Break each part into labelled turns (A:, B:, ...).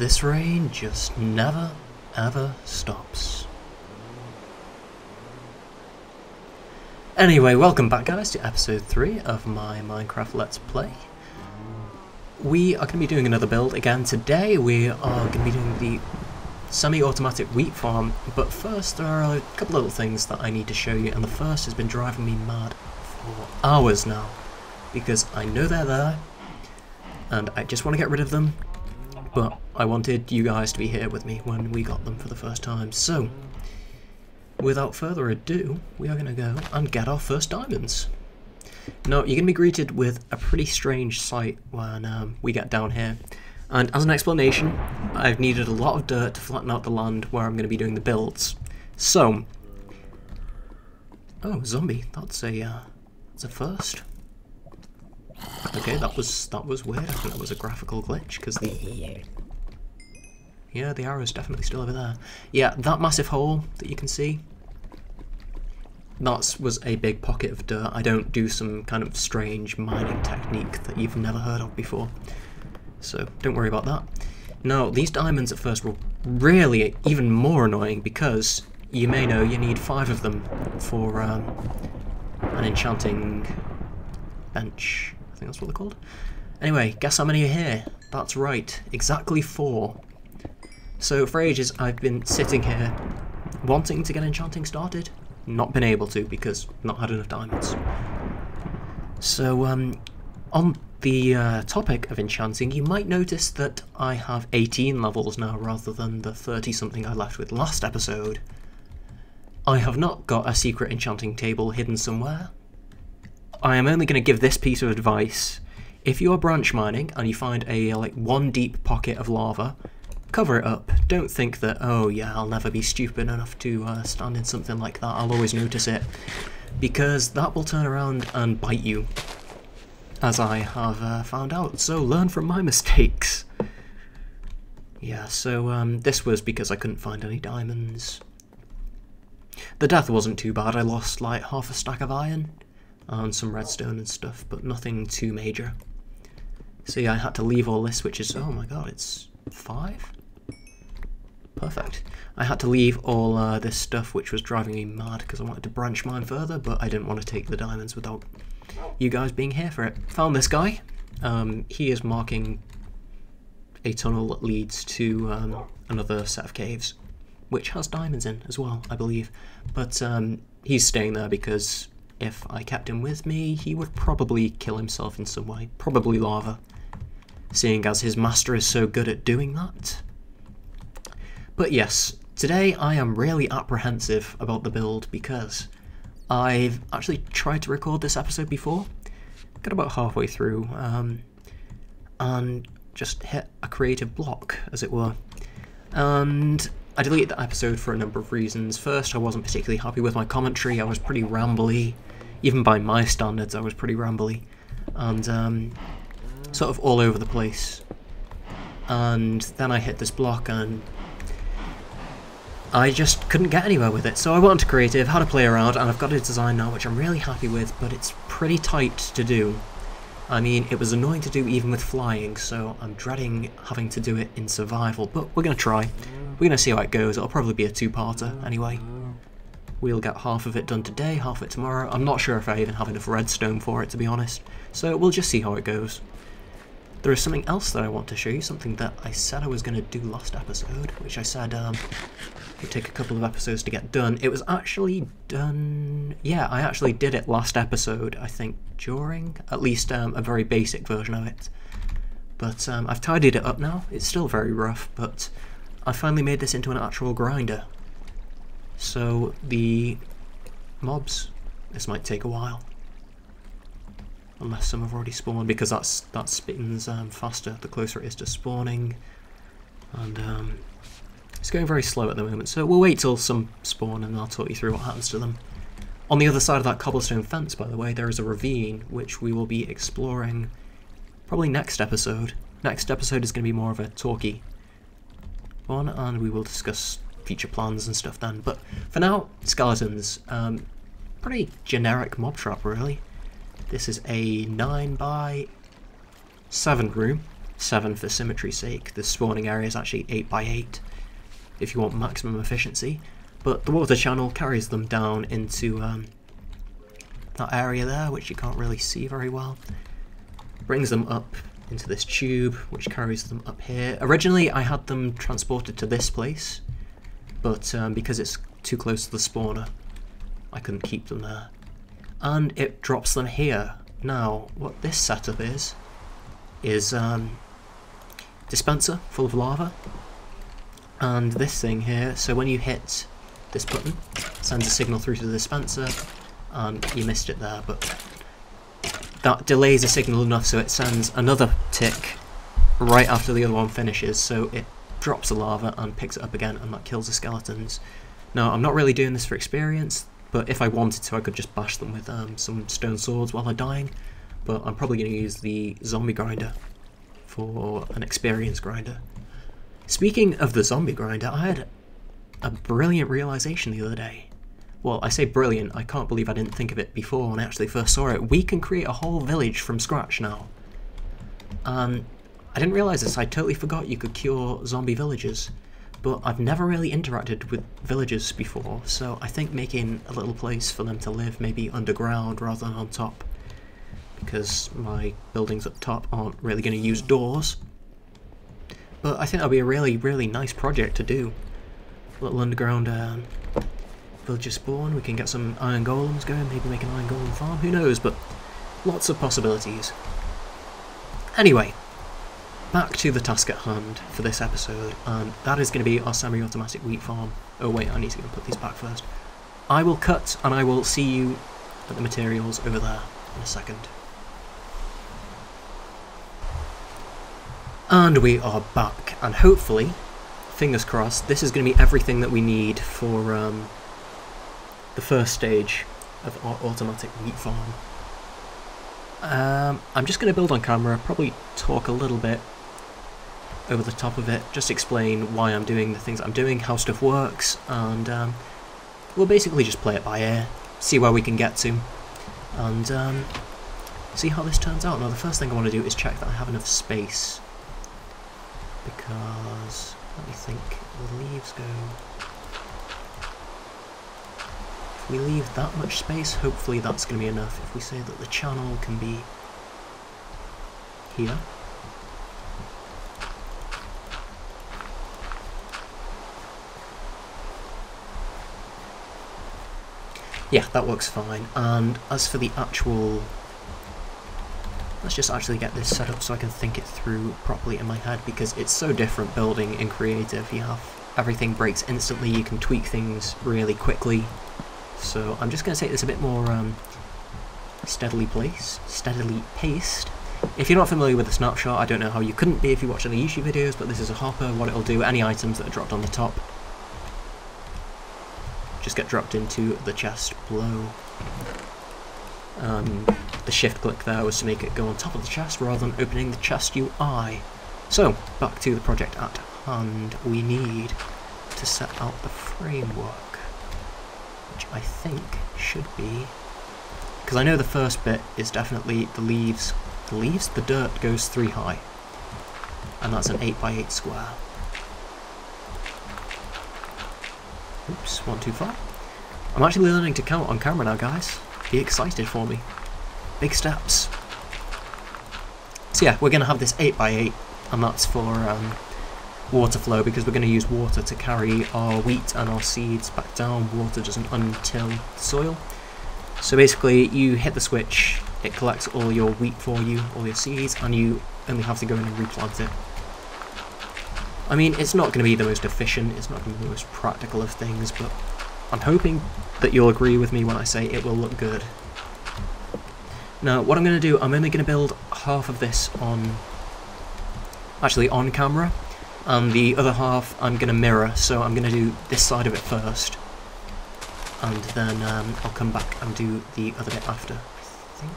A: This rain just never, ever stops. Anyway, welcome back guys to episode 3 of my Minecraft Let's Play. We are going to be doing another build again today. We are going to be doing the semi-automatic wheat farm, but first there are a couple little things that I need to show you, and the first has been driving me mad for hours now, because I know they're there, and I just want to get rid of them, but I wanted you guys to be here with me when we got them for the first time. So, without further ado, we are going to go and get our first diamonds. Now, you're going to be greeted with a pretty strange sight when we get down here. And as an explanation, I've needed a lot of dirt to flatten out the land where I'm going to be doing the builds. So, oh, zombie, that's a first. Okay, that was weird. I think that was a graphical glitch because the arrow's definitely still over there. Yeah, that massive hole that you can see, that was a big pocket of dirt. I don't do some kind of strange mining technique that you've never heard of before, so don't worry about that. Now, these diamonds at first were really even more annoying because you may know you need 5 of them for an enchanting bench. I think that's what they're called. Anyway, guess how many are here? That's right, exactly 4. So for ages I've been sitting here wanting to get enchanting started, not been able to because not had enough diamonds. So on the topic of enchanting, you might notice that I have 18 levels now rather than the 30 something I left with last episode. I have not got a secret enchanting table hidden somewhere. I am only going to give this piece of advice. If you are branch mining and you find a like 1 deep pocket of lava, cover it up. Don't think that, oh yeah, I'll never be stupid enough to stand in something like that, I'll always notice it. Because that will turn around and bite you, as I have found out. So learn from my mistakes. Yeah, so this was because I couldn't find any diamonds. The death wasn't too bad. I lost like half a stack of iron and some redstone and stuff, but nothing too major. So yeah, I had to leave all this, which is, oh my god, it's 5? Perfect. I had to leave all this stuff, which was driving me mad because I wanted to branch mine further, but I didn't want to take the diamonds without you guys being here for it. Found this guy. He is marking a tunnel that leads to another set of caves, which has diamonds in as well, I believe. But he's staying there because if I kept him with me, he would probably kill himself in some way. Probably lava, seeing as his master is so good at doing that. But yes, today I am really apprehensive about the build because I've actually tried to record this episode before, got about halfway through, and just hit a creative block, as it were. And I deleted that episode for a number of reasons. First, I wasn't particularly happy with my commentary. I was pretty rambly. Even by my standards, I was pretty rambly. And sort of all over the place. And then I hit this block and I just couldn't get anywhere with it. So I went on to creative, had to play around, and I've got a design now which I'm really happy with, but it's pretty tight to do. I mean, it was annoying to do even with flying, so I'm dreading having to do it in survival, but we're going to try. We're going to see how it goes. It'll probably be a 2-parter anyway. We'll get half of it done today, half of it tomorrow. I'm not sure if I even have enough redstone for it, to be honest, so we'll just see how it goes. There is something else that I want to show you, something that I said I was going to do last episode, which I said it would take a couple of episodes to get done. It was actually done... yeah, I actually did it last episode, I think, during, at least a very basic version of it. But I've tidied it up now. It's still very rough, but I finally made this into an actual grinder. So the mobs, this might take a while. Unless some have already spawned, because that spins faster the closer it is to spawning. And it's going very slow at the moment, so we'll wait till some spawn and I'll talk you through what happens to them. On the other side of that cobblestone fence, by the way, there is a ravine, which we will be exploring probably next episode. Next episode is going to be more of a talky one, and we will discuss future plans and stuff then. But for now, skeletons. Pretty generic mob trap, really. This is a 9 by 7 room. 7 for symmetry's sake. The spawning area is actually 8 by 8 if you want maximum efficiency. But the water channel carries them down into that area there, which you can't really see very well. Brings them up into this tube, which carries them up here. Originally, I had them transported to this place, but because it's too close to the spawner, I couldn't keep them there. And it drops them here. Now, what this setup is dispenser full of lava, and this thing here, so when you hit this button, it sends a signal through to the dispenser, and you missed it there, but that delays the signal enough so it sends another tick right after the other one finishes, so it drops the lava and picks it up again, and that kills the skeletons. Now, I'm not really doing this for experience, but if I wanted to, I could just bash them with some stone swords while they're dying, but I'm probably going to use the zombie grinder for an experience grinder. Speaking of the zombie grinder, I had a brilliant realization the other day. Well, I say brilliant, I can't believe I didn't think of it before when I actually first saw it. We can create a whole village from scratch now. I didn't realise this, I totally forgot you could cure zombie villagers. But I've never really interacted with villagers before, so I think making a little place for them to live, maybe underground rather than on top, because my buildings up top aren't really going to use doors. But I think that'll be a really, really nice project to do. A little underground villager spawn, we can get some iron golems going, maybe make an iron golem farm, who knows, but lots of possibilities. Anyway, back to the task at hand for this episode, and that is going to be our semi-automatic wheat farm. Oh wait, I need to go and put these back first. I will cut, and I will see you at the materials over there in a second. And we are back, and hopefully, fingers crossed, this is going to be everything that we need for the first stage of our automatic wheat farm. I'm just going to build on camera, probably talk a little bit over the top of it, just explain why I'm doing the things I'm doing, how stuff works, and we'll basically just play it by ear, see where we can get to, and see how this turns out. Now the first thing I want to do is check that I have enough space, because, let me think, the leaves go... If we leave that much space, hopefully that's going to be enough. If we say that the channel can be here, yeah, that works fine. And as for the actual... Let's just actually get this set up so I can think it through properly in my head, because it's so different building in creative. You have everything breaks instantly, you can tweak things really quickly. So I'm just going to take this a bit more steadily paced. If you're not familiar with the snapshot, I don't know how you couldn't be if you watch any YouTube videos, but this is a hopper. What it'll do, any items that are dropped on the top just get dropped into the chest below. The shift click there was to make it go on top of the chest rather than opening the chest UI. So, back to the project at hand. We need to set out the framework, which I think should be... Because I know the first bit is definitely the leaves. The leaves? The dirt goes 3 high. And that's an 8 by 8 square. Oops, 1, 2, 5. I'm actually learning to count on camera now, guys. Be excited for me. Big steps. So yeah, we're going to have this 8 by 8, and that's for water flow, because we're going to use water to carry our wheat and our seeds back down. Water doesn't untill the soil. So basically, you hit the switch, it collects all your wheat for you, all your seeds, and you only have to go in and replant it. I mean, it's not going to be the most efficient, it's not going to be the most practical of things, but I'm hoping that you'll agree with me when I say it will look good. Now, what I'm going to do, I'm only going to build half of this on camera, and the other half I'm going to mirror, so I'm going to do this side of it first, and then I'll come back and do the other bit after. I think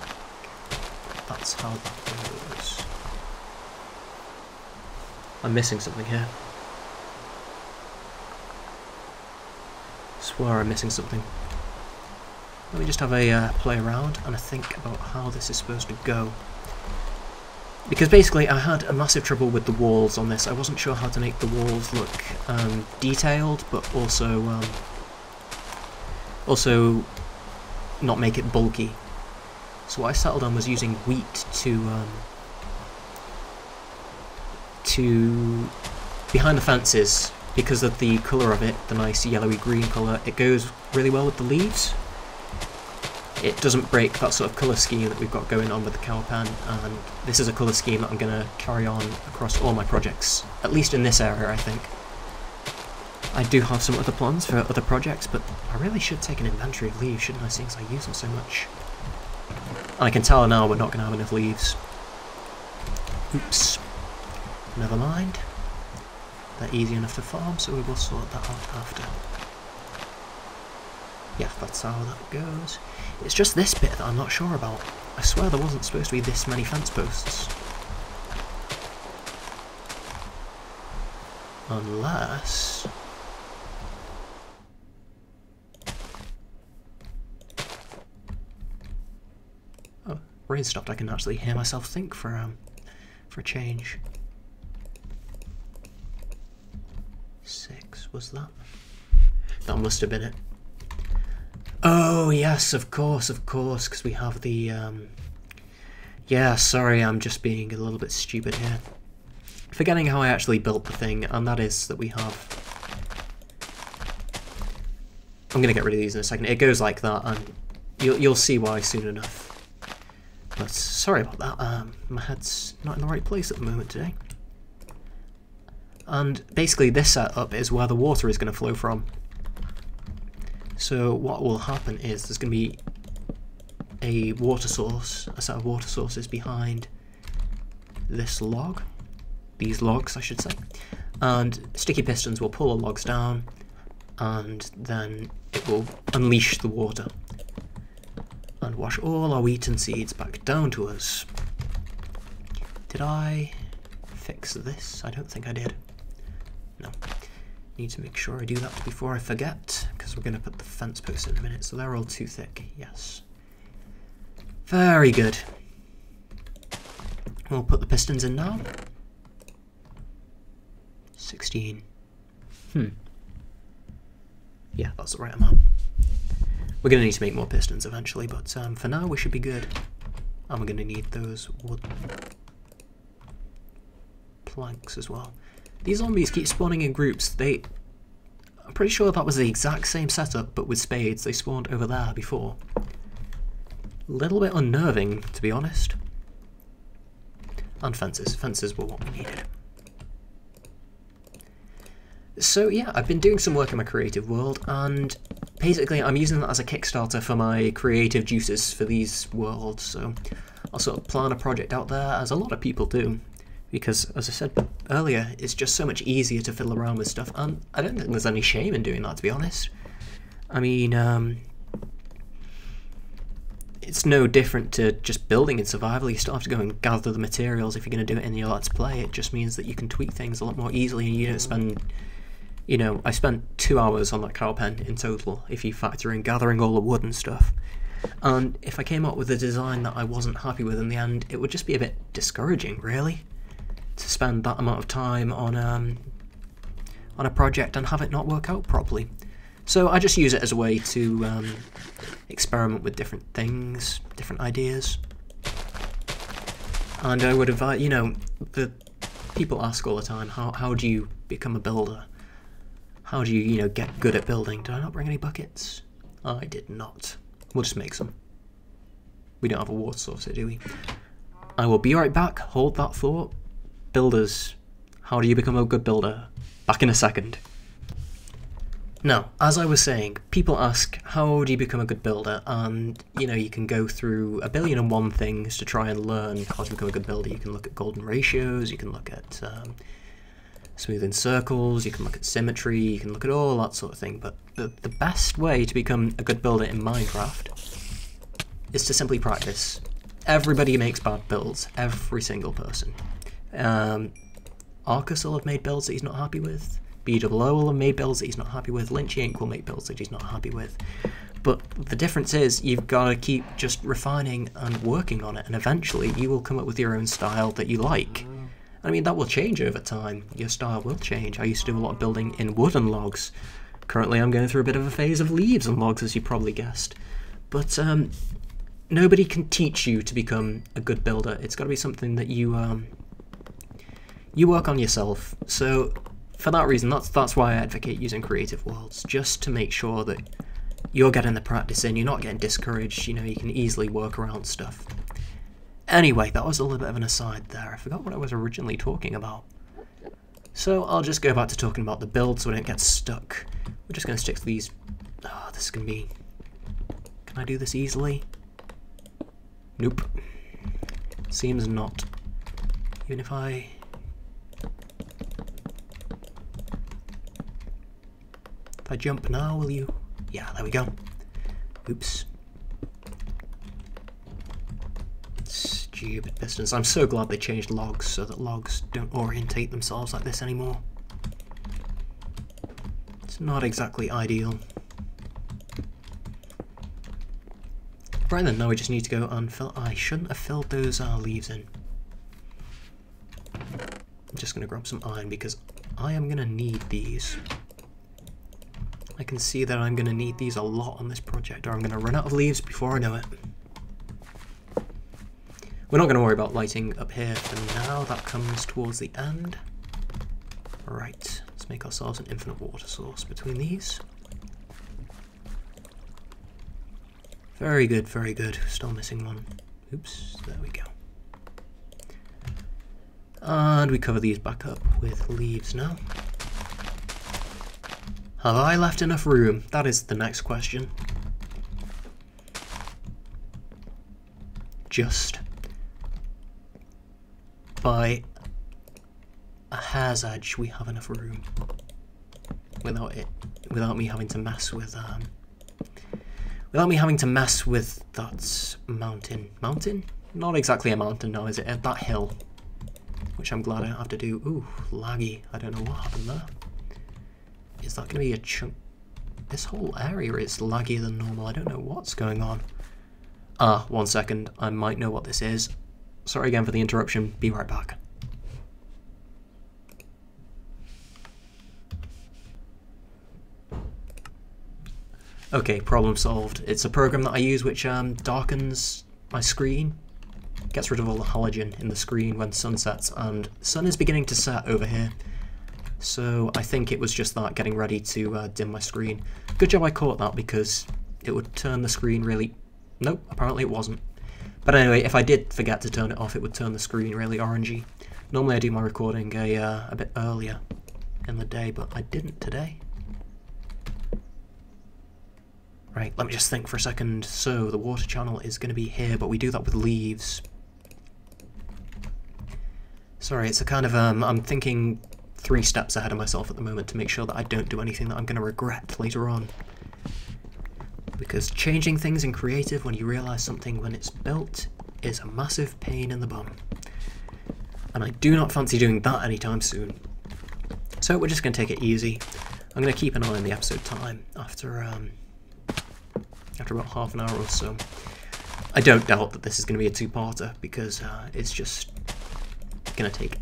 A: that's how that goes. I'm missing something here. I swear I'm missing something. Let me just have a play around and a think about how this is supposed to go. Because basically I had a massive trouble with the walls on this. I wasn't sure how to make the walls look detailed, but also not make it bulky. So what I settled on was using wheat to behind the fences, because of the colour of it, the nice yellowy green colour. It goes really well with the leaves. It doesn't break that sort of colour scheme that we've got going on with the cow pen, and this is a colour scheme that I'm going to carry on across all my projects, at least in this area I think. I do have some other plans for other projects, but I really should take an inventory of leaves, shouldn't I, since I use them so much. And I can tell now we're not going to have enough leaves. Oops. Never mind. They're easy enough to farm, so we will sort that out after. Yeah, that's how that goes. It's just this bit that I'm not sure about. I swear there wasn't supposed to be this many fence posts. Unless... Oh, rain stopped. I can actually hear myself think for a change. 6, was that? That must have been it. Oh yes, of course, because we have the yeah, sorry, I'm just being a little bit stupid here. Forgetting how I actually built the thing, and that is that we have... I'm gonna get rid of these in a second. It goes like that, and you'll see why soon enough. But sorry about that, my head's not in the right place at the moment today. And basically this setup is where the water is going to flow from. So what will happen is there's going to be a water source, a set of water sources behind this log, these logs I should say, and sticky pistons will pull the logs down, and then it will unleash the water and wash all our wheat and seeds back down to us. Did I fix this? I don't think I did. No. Need to make sure I do that before I forget, because we're going to put the fence posts in a minute, so they're all too thick. Yes. Very good. We'll put the pistons in now. 16. Yeah, that's the right amount. We're going to need to make more pistons eventually, but for now we should be good. And we're going to need those wood planks as well. These zombies keep spawning in groups. I'm pretty sure that was the exact same setup, but with spades. They spawned over there before. A little bit unnerving, to be honest. And fences. Fences were what we needed. So yeah, I've been doing some work in my creative world, and basically I'm using that as a Kickstarter for my creative juices for these worlds. So I'll sort of plan a project out there, as a lot of people do. Because, as I said earlier, it's just so much easier to fiddle around with stuff, and I don't think there's any shame in doing that, to be honest. I mean, it's no different to just building in survival. You still have to go and gather the materials if you're going to do it in your Let's Play. It just means that you can tweak things a lot more easily, and you don't spend... You know, I spent 2 hours on that cow pen in total, if you factor in gathering all the wood and stuff. And if I came up with a design that I wasn't happy with in the end, it would just be a bit discouraging, really, to spend that amount of time on a project and have it not work out properly. So I just use it as a way to experiment with different things, different ideas. And I would invite, you know, the people ask all the time, how do you become a builder? How do you, you know, get good at building? Did I not bring any buckets? I did not. We'll just make some. We don't have a water source here, do we? I will be right back. Hold that thought. Builders, how do you become a good builder? Back in a second. Now, as I was saying, people ask, how do you become a good builder? And, you know, you can go through 1,000,001 things to try and learn how to become a good builder. You can look at golden ratios, you can look at smoothing circles, you can look at symmetry, you can look at all that sort of thing. But the best way to become a good builder in Minecraft is to simply practice. Everybody makes bad builds, every single person. Arcus will have made builds that he's not happy with. BWO will have made builds that he's not happy with. Lynchy Inc will make builds that he's not happy with. But the difference is you've got to keep just refining and working on it, and eventually you will come up with your own style that you like. I mean, that will change over time. Your style will change. I used to do a lot of building in wood and logs. Currently I'm going through a bit of a phase of leaves and logs, as you probably guessed. But nobody can teach you to become a good builder. It's got to be something that you work on yourself. So for that reason, that's why I advocate using creative worlds, just to make sure that you're getting the practice in, you're not getting discouraged, you know, you can easily work around stuff. Anyway, that was a little bit of an aside there. I forgot what I was originally talking about. So I'll just go back to talking about the build so I don't get stuck. We're just going to stick to these. Oh, this is going to be... Can I do this easily? Nope. Seems not. Even if I... If I jump now, will you... Yeah, there we go. Oops. Stupid pistons. I'm so glad they changed logs so that logs don't orientate themselves like this anymore. It's not exactly ideal. Right then, now we just need to go and fill... I shouldn't have filled those leaves in. I'm just going to grab some iron because I am going to need these. I can see that I'm going to need these a lot on this project, or I'm going to run out of leaves before I know it. We're not going to worry about lighting up here for now, that comes towards the end. Right, let's make ourselves an infinite water source between these. Very good, very good. Still missing one. Oops, there we go. And we cover these back up with leaves now. Have I left enough room? That is the next question. Just by a hair's edge, we have enough room without me having to mess with that mountain. Mountain? Not exactly a mountain, no, is it? That hill, which I'm glad I don't have to do. Ooh, laggy. I don't know what happened there. Is that going to be a chunk? This whole area is laggier than normal. I don't know what's going on. Ah, 1 second. I might know what this is. Sorry again for the interruption. Be right back. Okay, problem solved. It's a program that I use which darkens my screen. Gets rid of all the halogen in the screen when sun sets, and the sun is beginning to set over here. So I think it was just that, getting ready to dim my screen. Good job I caught that, because it would turn the screen really... Nope, apparently it wasn't. But anyway, if I did forget to turn it off, it would turn the screen really orangey. Normally I do my recording a bit earlier in the day, but I didn't today. Right, let me just think for a second. So the water channel is going to be here, but we do that with leaves. Sorry, it's a kind of, I'm thinking 3 steps ahead of myself at the moment to make sure that I don't do anything that I'm going to regret later on. Because changing things in creative when you realise something when it's built is a massive pain in the bum. And I do not fancy doing that anytime soon. So we're just going to take it easy. I'm going to keep an eye on the episode time after about half an hour or so. I don't doubt that this is going to be a 2-parter because it's just going to take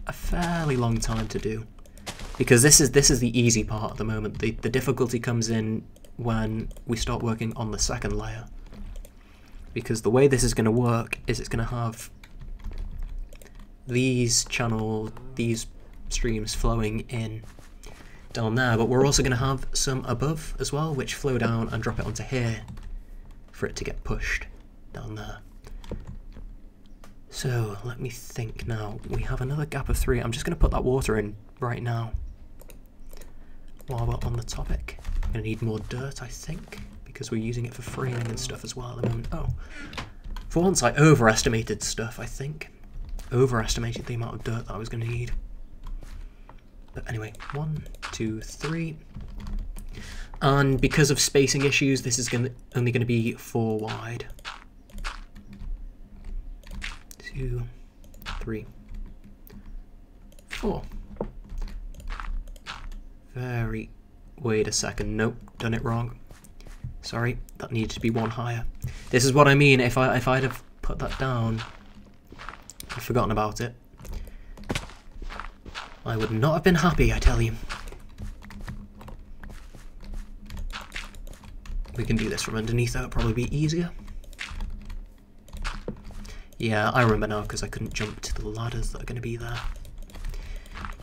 A: a fairly long time to do. Because this is the easy part at the moment. The difficulty comes in when we start working on the second layer. Because the way this is going to work is it's going to have these streams flowing in down there, but we're also going to have some above as well, which flow down and drop it onto here for it to get pushed down there. So let me think now. We have another gap of 3. I'm just going to put that water in right now while we're on the topic. I'm going to need more dirt, I think, because we're using it for framing and stuff as well at the moment. Oh, for once I overestimated stuff, I think. Overestimated the amount of dirt that I was going to need. But anyway, 1, 2, 3. And because of spacing issues, this is only going to be 4 wide. 2, 3, 4. Wait a second. Nope, done it wrong. Sorry, that needed to be one higher. This is what I mean, if I'd have put that down, I'd forgotten about it, I would not have been happy, I tell you. We can do this from underneath, that would probably be easier. Yeah, I remember now, because I couldn't jump to the ladders that are going to be there.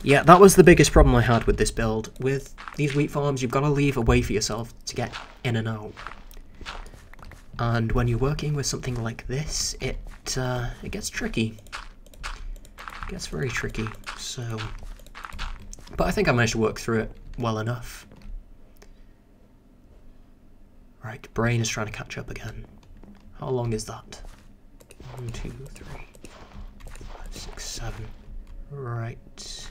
A: Yeah, that was the biggest problem I had with this build. With these wheat farms, you've got to leave a way for yourself to get in and out. And when you're working with something like this, it gets tricky. It gets very tricky, so... But I think I managed to work through it well enough. Right, brain is trying to catch up again. How long is that? 1, 2, 3, 4, 5, 6, 7. Right.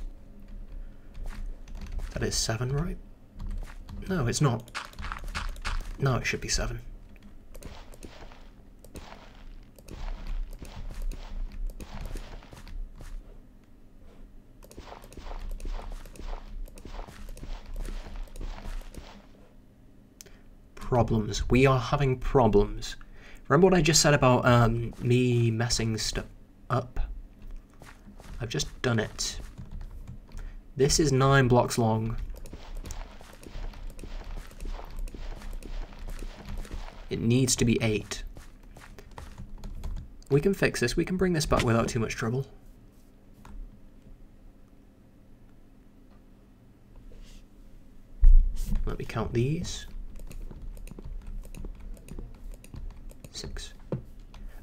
A: That is 7, right? No, it's not. No, it should be 7. Problems. We are having problems. Remember what I just said about me messing stuff up? I've just done it. This is 9 blocks long. It needs to be 8. We can fix this. We can bring this back without too much trouble. Let me count these. 6.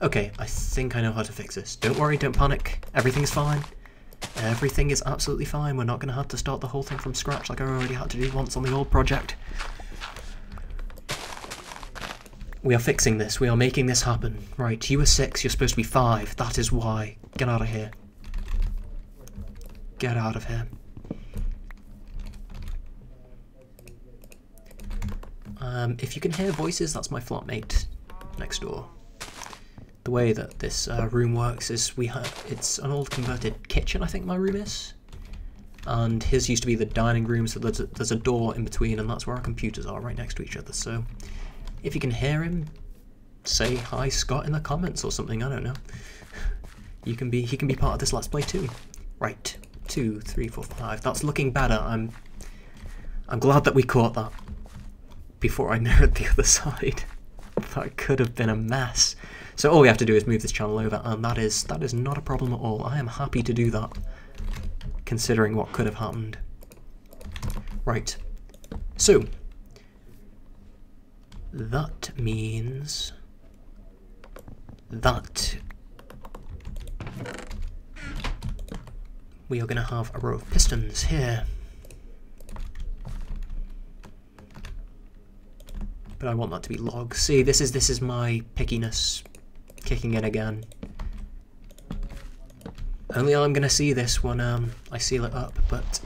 A: Okay, I think I know how to fix this. Don't worry, don't panic. Everything's fine. Everything is absolutely fine. We're not going to have to start the whole thing from scratch like I already had to do once on the old project. We are fixing this. We are making this happen. Right, you were 6. You're supposed to be 5. That is why. Get out of here. Get out of here. If you can hear voices, that's my flatmate next door. The way that this room works is it's an old converted kitchen, I think my room is, and his used to be the dining room, so there's a door in between, and that's where our computers are, right next to each other. So if you can hear him, say hi Scott in the comments or something, I don't know. He can be part of this Let's Play too. Right, 2, 3, 4, 5. That's looking better. I'm glad that we caught that before I mirrored the other side. That could have been a mess. So all we have to do is move this channel over, and that is not a problem at all. I am happy to do that, considering what could have happened. Right. So that means that we are going to have a row of pistons here. But I want that to be logs. See, this is my pickiness kicking in again. Only I'm going to see this when I seal it up, but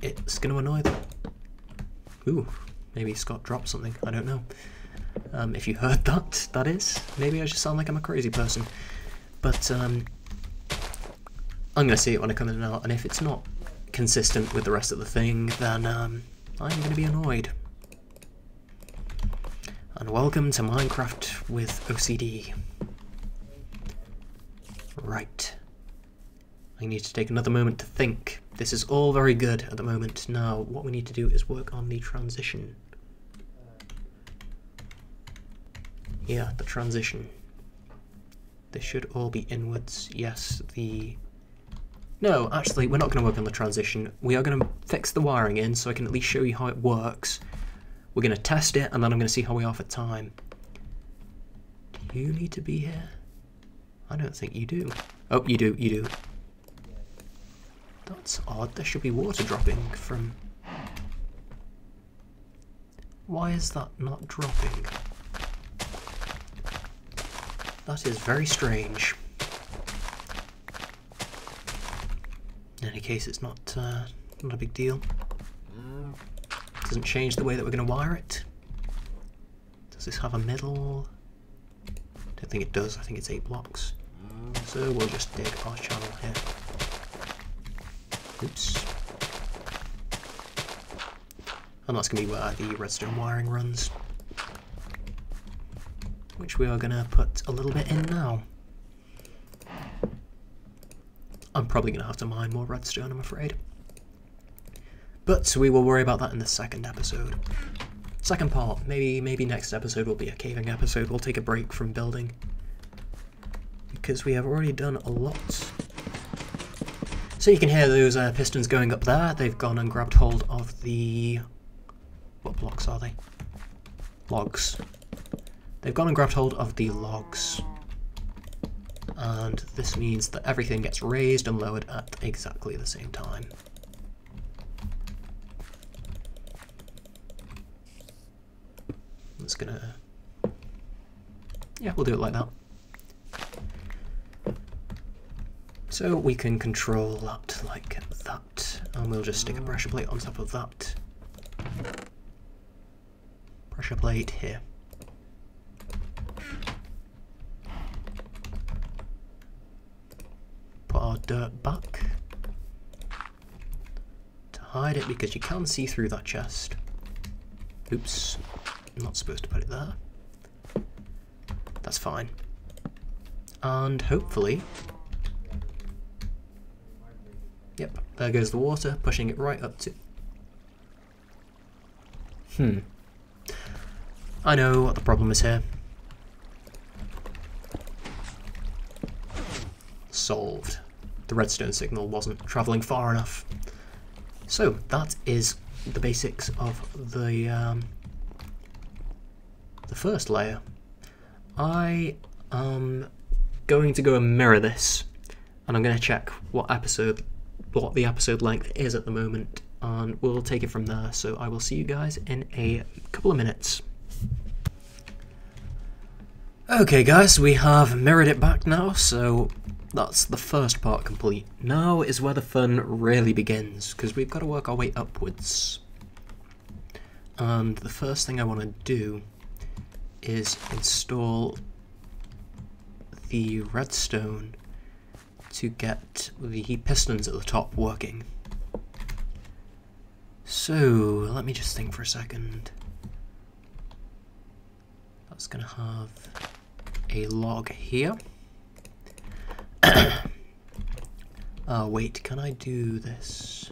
A: it's going to annoy them. Ooh, maybe Scott dropped something, I don't know. If you heard that, that is. Maybe I just sound like I'm a crazy person. But I'm going to see it when it comes out, and if it's not consistent with the rest of the thing, then I'm going to be annoyed. And welcome to Minecraft with OCD. Right. I need to take another moment to think. This is all very good at the moment. Now, what we need to do is work on the transition. Yeah, the transition. This should all be inwards. Yes, No, actually, we're not going to work on the transition. We are going to fix the wiring in so I can at least show you how it works. We're going to test it, and then I'm going to see how we are for time. Do you need to be here? I don't think you do. Oh, you do, you do. That's odd. There should be water dropping from... Why is that not dropping? That is very strange. In any case, it's not a big deal. Doesn't change the way that we're going to wire it. Does this have a middle? Don't think it does. I think it's 8 blocks. So we'll just dig our channel here. Oops. And that's going to be where the redstone wiring runs. which we are going to put a little bit in now. I'm probably going to have to mine more redstone, I'm afraid. But we will worry about that in the second episode. Second part, maybe next episode will be a caving episode. We'll take a break from building, because we have already done a lot. So you can hear those pistons going up there. They've gone and grabbed hold of the... what blocks are they? Logs. They've gone and grabbed hold of the logs. And this means that everything gets raised and lowered at exactly the same time. It's gonna... yeah, we'll do it like that. So we can control that like that, and we'll just stick a pressure plate on top of that. Pressure plate here. Put our dirt back to hide it, because you can see through that chest. Oops, I'm not supposed to put it there. That's fine. And hopefully... yep, there goes the water, pushing it right up to... I know what the problem is here. Solved. The redstone signal wasn't travelling far enough. So, that is the basics of the first layer. I am going to go and mirror this, and I'm going to check what the episode length is at the moment, and we'll take it from there. So I will see you guys in a couple of minutes. Okay guys, we have mirrored it back now, so that's the first part complete. Now is where the fun really begins, because we've got to work our way upwards. And the first thing I want to do is install the redstone to get the pistons at the top working. So, let me just think for a second. That's gonna have a log here. Wait, can I do this?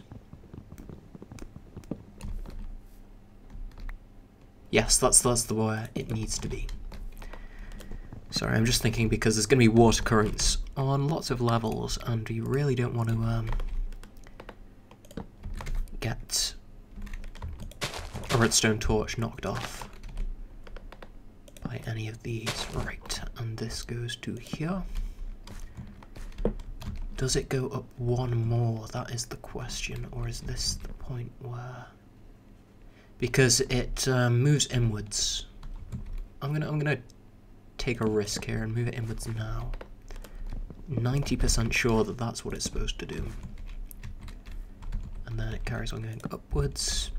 A: Yes, that's the way it needs to be. Sorry, I'm just thinking, because there's going to be water currents on lots of levels, and we really don't want to get a redstone torch knocked off by any of these. Right, and this goes to here. Does it go up one more? That is the question. Or is this the point where... because it moves inwards. I'm gonna take a risk here and move it inwards now. 90% sure that that's what it's supposed to do. And then it carries on going upwards.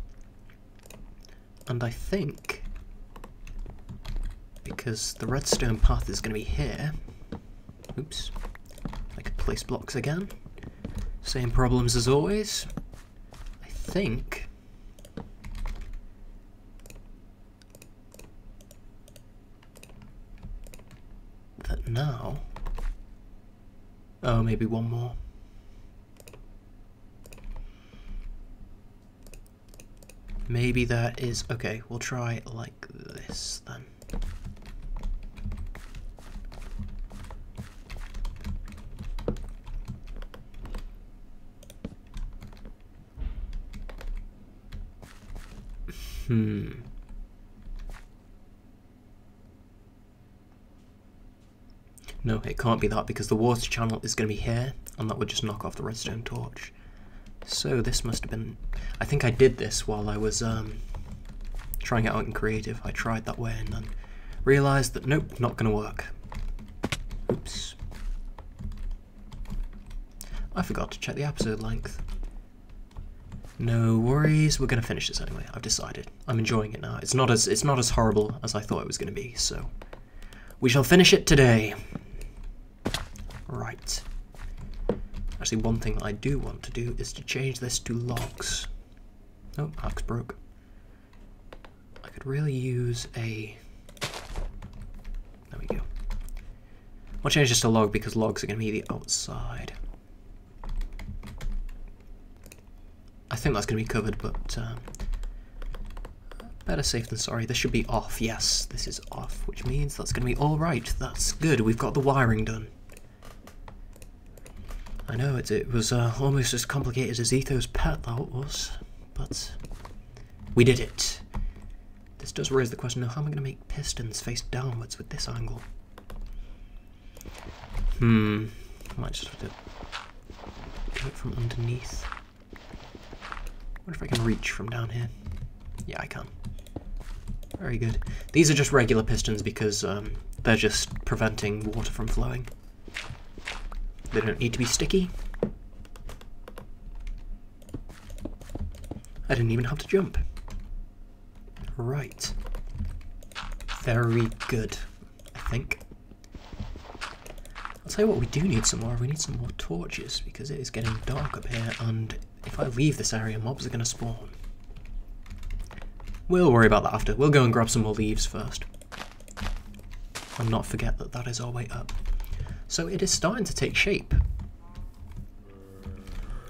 A: And I think, because the redstone path is going to be here, oops, I could place blocks again. Same problems as always. I think that now, oh, maybe one more. Maybe that is, okay, we'll try like this then. No, it can't be that, because the water channel is going to be here, and that would just knock off the redstone torch. So this must have been... I think I did this while I was trying it out in creative. I tried that way and then realised that nope, not going to work. Oops. I forgot to check the episode length. No worries, we're going to finish this anyway. I've decided. I'm enjoying it now. It's not as horrible as I thought it was going to be, so we shall finish it today. Right. Actually, one thing that I do want to do is to change this to logs. Oh, axe broke. I could really use a... There we go. We'll change this to log because logs are going to be the outside. I think that's going to be covered, but better safe than sorry. This should be off. Yes, this is off, which means that's going to be all right. That's good. We've got the wiring done. I know it was almost as complicated as Etho's pet, that was, but we did it. This does raise the question of how am I going to make pistons face downwards with this angle? I might just have to do it from underneath. I wonder if I can reach from down here. Yeah, I can. Very good. These are just regular pistons because they're just preventing water from flowing. They don't need to be sticky. I didn't even have to jump. Right. Very good, I think. I'll tell you what, we do need some more. We need some more torches because it is getting dark up here, and if I leave this area, mobs are going to spawn. We'll worry about that after. We'll go and grab some more leaves first. And not forget that that is our way up. So it is starting to take shape.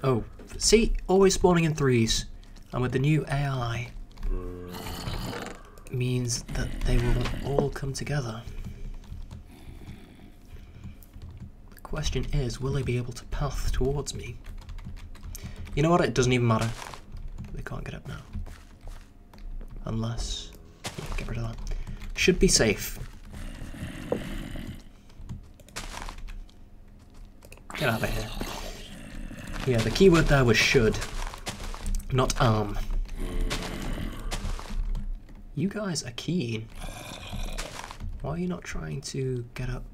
A: Oh, see? Always spawning in threes. And with the new AI, means that they will all come together. The question is, will they be able to path towards me? You know what? It doesn't even matter. They can't get up now. Unless... yeah, get rid of that. Should be safe. Get out of here. Yeah, the keyword there was should, not You guys are keen. Why are you not trying to get up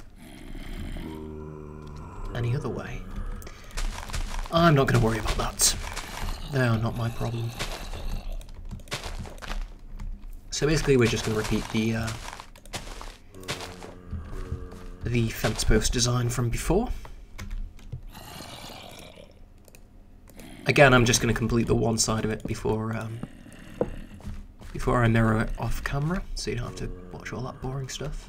A: any other way? I'm not going to worry about that. They are not my problem. So basically we're just going to repeat the fence post design from before. Again, I'm just going to complete the one side of it before I mirror it off camera, so you don't have to watch all that boring stuff.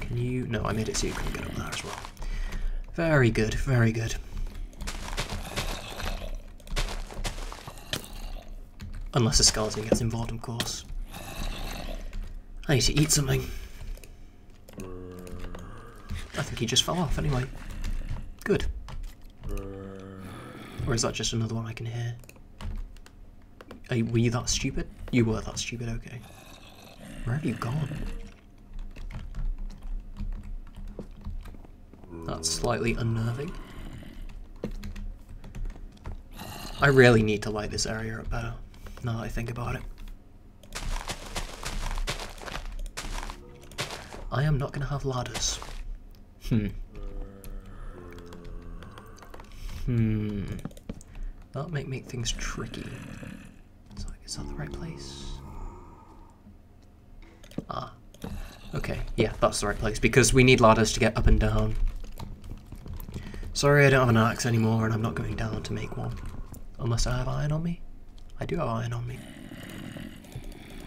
A: Can you... no, I made it so you couldn't get up there as well. Very good, very good. Unless a skeleton gets involved, of course. I need to eat something. I think he just fell off anyway. Good. Or is that just another one I can hear? Were you that stupid? You were that stupid, okay. Where have you gone? That's slightly unnerving. I really need to light this area up better, now that I think about it. I am not going to have ladders. That might make things tricky. Is that the right place? Ah. Okay, yeah, that's the right place, because we need ladders to get up and down. Sorry, I don't have an axe anymore, and I'm not going down to make one. Unless I have iron on me. I do have iron on me.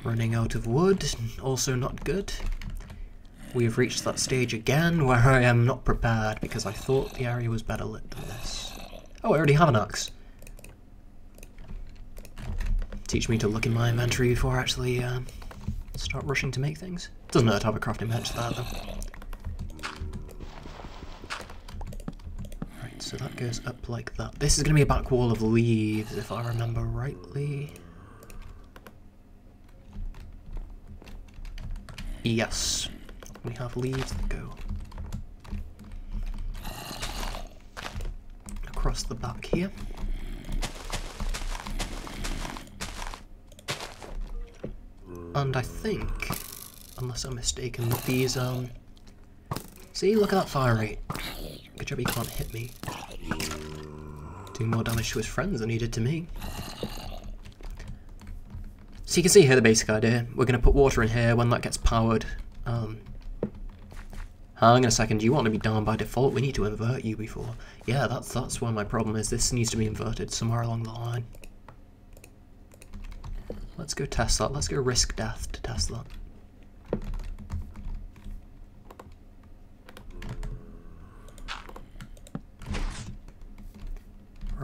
A: Running out of wood, also not good. We have reached that stage again where I am not prepared, because I thought the area was better lit than this. Oh, I already have an axe. Teach me to look in my inventory before I actually start rushing to make things. Doesn't hurt to have a crafting bench there, though. Right, so that goes up like that. This is going to be a back wall of leaves, if I remember rightly. Yes, we have leaves that go across the back here. And I think, unless I'm mistaken, that these, see, look at that fire rate. Good job he can't hit me. Doing more damage to his friends than he did to me. So you can see here the basic idea. We're going to put water in here when that gets powered. Hang on a second, you want to be down by default? We need to invert you before. Yeah, that's where my problem is. This needs to be inverted somewhere along the line. Let's go test that. Let's go risk death to test that.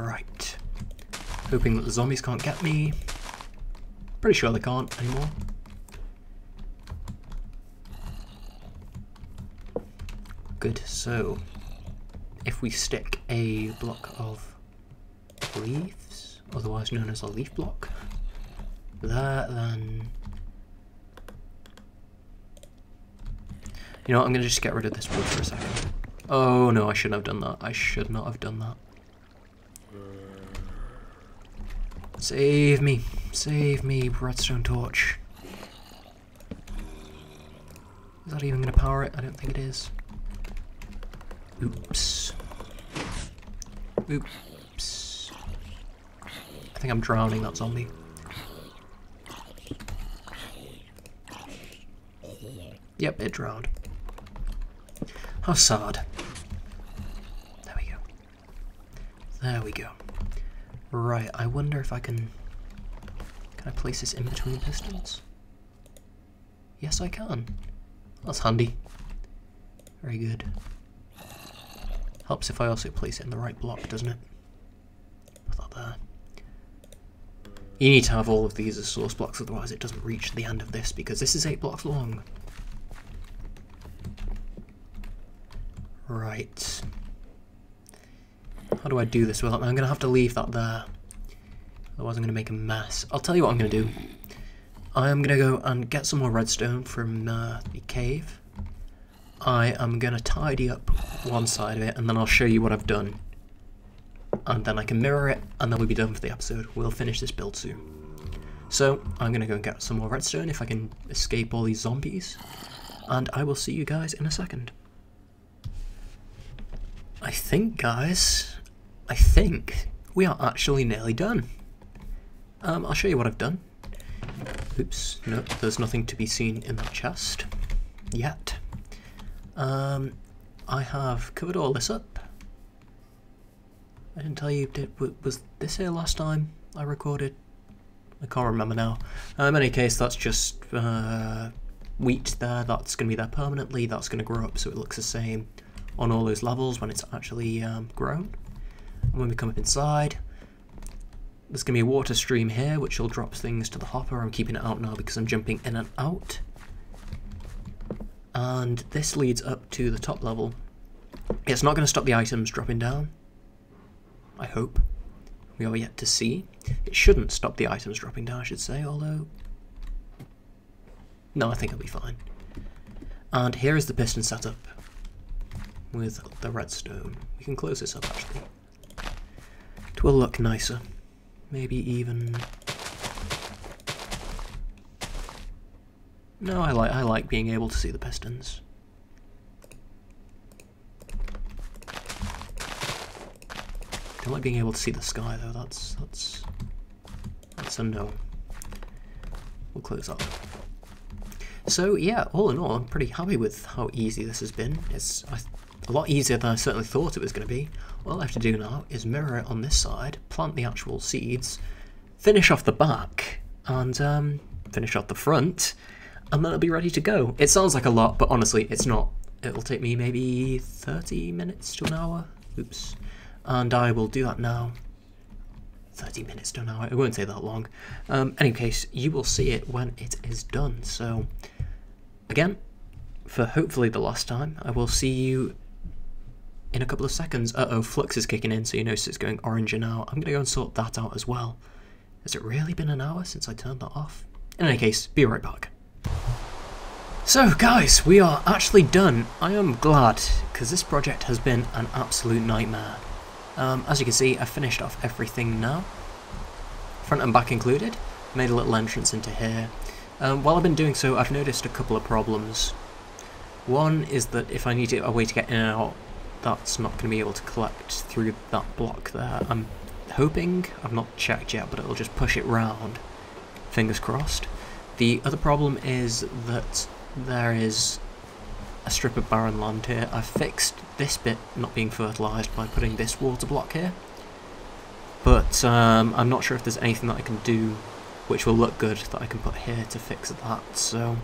A: Right. Hoping that the zombies can't get me. Pretty sure they can't anymore. Good, so if we stick a block of leaves, otherwise known as a leaf block, there, then... You know what, I'm going to just get rid of this wood for a second. Oh no, I shouldn't have done that. I should not have done that. Save me, redstone torch. Is that even going to power it? I don't think it is. Oops. Oops. I think I'm drowning that zombie. Yep, it drowned. How sad. There we go. There we go. Right, I wonder if I can I place this in between pistons? Yes, I can. That's handy. Very good. Helps if I also place it in the right block, doesn't it? Put that there. You need to have all of these as source blocks, otherwise it doesn't reach the end of this, because this is 8 blocks long. Right. How do I do this? Well, I'm going to have to leave that there. Otherwise I'm going to make a mess. I'll tell you what I'm going to do. I'm going to go and get some more redstone from the cave. I am going to tidy up one side of it, and then I'll show you what I've done. And then I can mirror it, and then we'll be done for the episode. We'll finish this build soon. So, I'm going to go and get some more redstone if I can escape all these zombies. And I will see you guys in a second. I think, guys, we are actually nearly done. I'll show you what I've done. Oops, no, there's nothing to be seen in that chest yet. I have covered all this up. I didn't tell you, was this here last time I recorded? I can't remember now. In any case, that's just wheat there. That's going to be there permanently. That's going to grow up so it looks the same on all those levels when it's actually grown. And when we come up inside, there's going to be a water stream here which will drop things to the hopper. I'm keeping it out now because I'm jumping in and out. And this leads up to the top level. It's not going to stop the items dropping down, I hope. We are yet to see. It shouldn't stop the items dropping down, I should say, although... No, I think it'll be fine. And here is the piston setup with the redstone. We can close this up, actually. It will look nicer. Maybe even... No, I like being able to see the pistons. Don't like being able to see the sky though. That's a no. We'll close up. So yeah, all in all, I'm pretty happy with how easy this has been. It's a lot easier than I certainly thought it was going to be. All I have to do now is mirror it on this side, plant the actual seeds, finish off the back, and finish off the front, and then it'll be ready to go. It sounds like a lot, but honestly, it's not. It'll take me maybe 30 minutes to an hour. Oops. And I will do that now. 30 minutes to an hour. It won't take that long. Any case, you will see it when it is done. So, again, for hopefully the last time, I will see you in a couple of seconds. Uh-oh, Flux is kicking in, so you notice it's going orange now. I'm going to go and sort that out as well. Has it really been an hour since I turned that off? In any case, be right back. So guys, we are actually done. I am glad, because this project has been an absolute nightmare. As you can see, I've finished off everything now, front and back included. Made a little entrance into here. While I've been doing so, I've noticed a couple of problems. One is that if I need a way to get in and out, that's not going to be able to collect through that block there. I'm hoping, I've not checked yet, but it'll just push it round. Fingers crossed. The other problem is that there is a strip of barren land here. I've fixed this bit not being fertilised by putting this water block here, but I'm not sure if there's anything that I can do which will look good that I can put here to fix that, so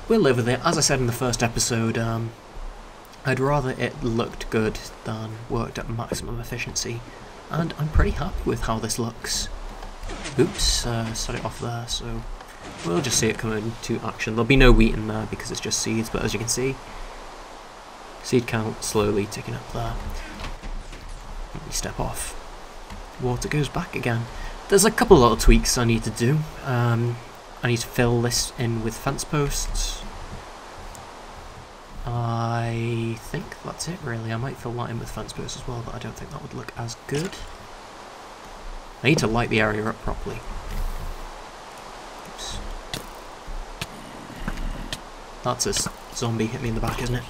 A: we'll live with it. As I said in the first episode, I'd rather it looked good than worked at maximum efficiency. and I'm pretty happy with how this looks. Oops, set it off there, so we'll just see it come into action. There'll be no wheat in there because it's just seeds, but as you can see, seed count slowly ticking up there. Let me step off. Water goes back again. There's a couple little tweaks I need to do. I need to fill this in with fence posts. I think that's it really. I might fill that in with fence posts as well, but I don't think that would look as good. I need to light the area up properly. Oops. That's a zombie hit me in the back, isn't it?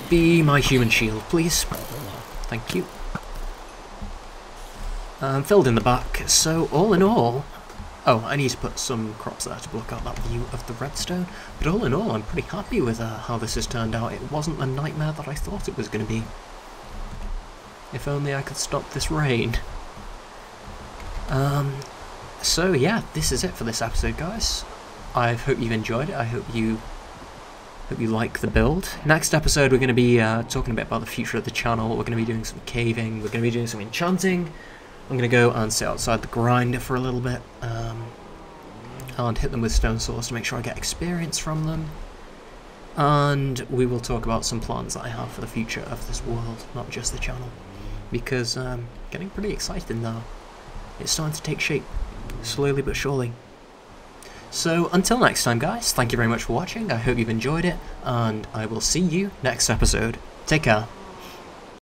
A: Be my human shield, please. Thank you. Filled in the back, so all in all... Oh, I need to put some crops there to block out that view of the redstone. But all in all, I'm pretty happy with how this has turned out. It wasn't the nightmare that I thought it was going to be. If only I could stop this rain. So yeah, this is it for this episode, guys. I hope you've enjoyed it. I hope you like the build. Next episode, we're going to be talking a bit about the future of the channel. We're going to be doing some caving. We're going to be doing some enchanting. I'm going to go and sit outside the grinder for a little bit and hit them with stone swords to make sure I get experience from them. And we will talk about some plans that I have for the future of this world, not just the channel. Because getting pretty excited now. It's starting to take shape, slowly but surely. So until next time, guys, thank you very much for watching. I hope you've enjoyed it, and I will see you next episode. Take care.